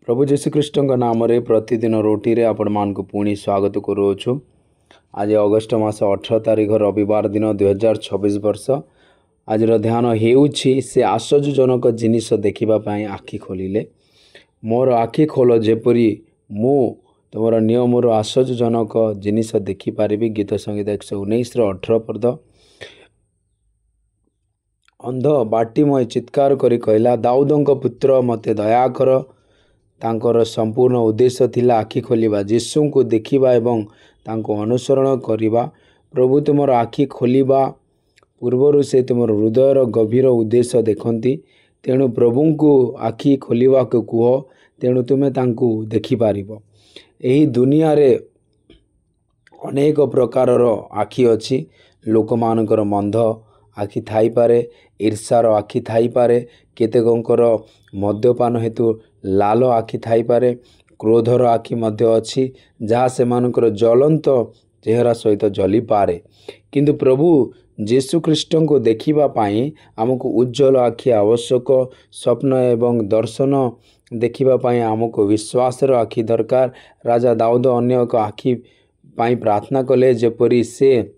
प्रभु जीशुख्रीष्ट नाम प्रतिदिन रोटी रे आपण मान को पुणी स्वागत करुछु। आज अगस्ट मास 18 तारिख रविवार दिन 2026 वर्ष। आज ध्यान हेउछि से आश्चर्यजनक जिनिस देखिबा पई आखि खोलिले। मोर आखि खोल जेपरी मु तुमर नियम आश्चर्यजनक जिनिस देखि पारिबी। गीत संगीत 119 18 पद। अंध बाटीमय चित्कार करी कहला, दाऊदंक पुत्र मते दया कर। तांकर संपूर्ण उद्देश्य थिला आखि खोलिबा, यीशु को देखिबा एवं तांको अनुसरण करिबा। प्रभु तुमर आखि खोलिबा पूर्वर से तुमर हृदयर गभीर उद्देश्य देखंती। तेणु प्रभु को आखि खोलिबा को कुह, तेणु तुमे तांको देखि पारिबो। एही दुनिया रे अनेक प्रकारर आखि अछि। लोकमानकर मंद आखि थाई पारे, ईर्षार आखि थाई पारे, केतेकंकर मद्यपान हेतु लाल आखि थाई पारे, क्रोधर आखि मध्य अछि जहाँ से मानकर ज्वलंत चेहरा सहित जली पारे। किंतु प्रभु यीशु ख्रीष्ट को देखिबा पाई आमको उज्जवल आखि आवश्यक। स्वप्न एवं दर्शन देखिबा पाई आमको विश्वासर आखि दरकार। राजा दाऊद अन्य एक आखि पाई प्रार्थना कले, जेपरी से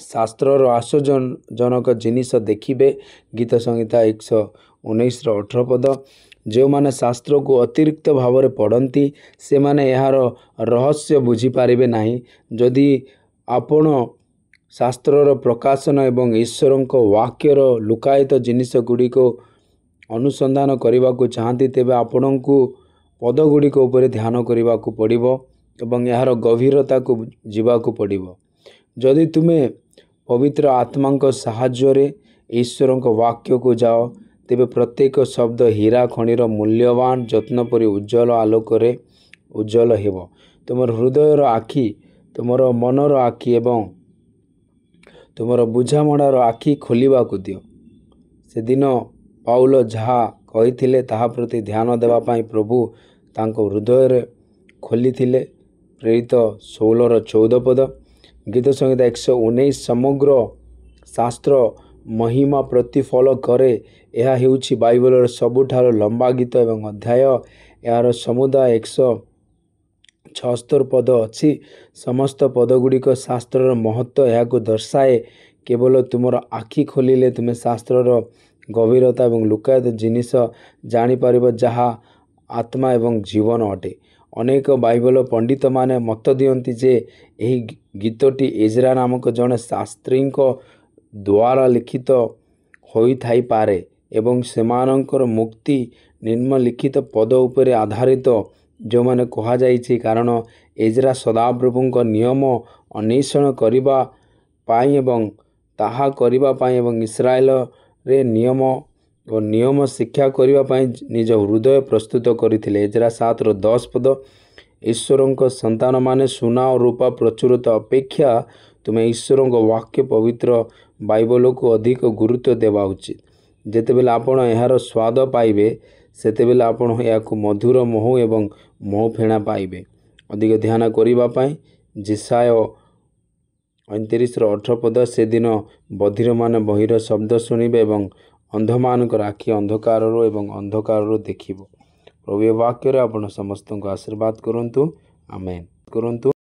शास्त्रर आश्चर्यजनक जिनिस देखिबे। गीत संहिता 119 18 पद। जो माने शास्त्र को अतिरिक्त भाव में पढ़ती से माने यार रहस्य बुझी पारिबे नाही। जदि आपण शास्त्रर प्रकाशन एवं ईश्वर वाक्यर लुकायित जिनिस गुड़िक अनुसंधान करने को चाहती, तेबे आपण को पद गुड़िक उपर ध्यान करने को पड़िबो एवं यार गभीरता को जीवाकू पड़िबो। जदि तुमे पवित्र आत्मा को साहाय्य रे ईश्वर वाक्य को जाओ, तेबे प्रत्येक शब्द हीरा खनिर मूल्यवान जत्न परि उज्जवल आलोक रे उज्जवल हेबो। तुमर हृदयर आखि, तुमर मनर आखि एवं तुमर बुझामणार आखि खोलिबा को दियो। से दिन पाउल जहा कहिथिले ताहा प्रति ध्यान देवा पाई प्रभु तांको हृदय रे खोलिथिले। प्रेरित 16 14 पद। गीत संगीत 119 समग्र शास्त्र महिमा प्रतिफल करे। यह हेउछि बाइबलर सबुठार लंबा गीत एवं अध्याय। यार समुदाय 176 पद अच्छी। समस्त पद गुड़िक शास्त्रर महत्व यह दर्शाए। केवल तुमर आखि खोलिले तुमे शास्त्रर गभीरता एवं लुकायित जिनिस जानीपर, जहाँ आत्मा एवं जीवन अटे। अनेक बाइबल पंडित माने मत दियंती जे यही गीतटी एजरा नामक जड़े शास्त्री द्वारा लिखित होई थाई पारे एवं सेमानंकर मुक्ति निम्नलिखित पद उपरे आधारित जो माने कहा जाइछि। कारण एजरा सदाप्रभु नियम अन्वेषण करिबा पाई एवं ताहा करिबा पाई एवं इस्राएल रे नियम शिक्षा करिबा पाई निज हृदय प्रस्तुत करथिले। एजरा 7:10 पद। ईश्वर संतान माने सुना और रूपा प्रचुरता अपेक्षा तुमे ईश्वर वाक्य पवित्र बाइबल को अधिक गुरुत्व देवा उचित। जेतेबेले आपण यार स्वाद पाइबे, सेतेबेले आपण याकु मधुर मोह एवं मोह फेणा पाइबे। अधिक ध्यान करिबा पाई जेसाय 29:18 पद। से दिन बधिर माने बहिर शब्द शुणिबे एवं अंधमानकर आखि अंधकार एवं अंधकार देखिबो। प्रभु वाक्य रे आपण समस्त को आशीर्वाद करंतु। आमेन करंतु।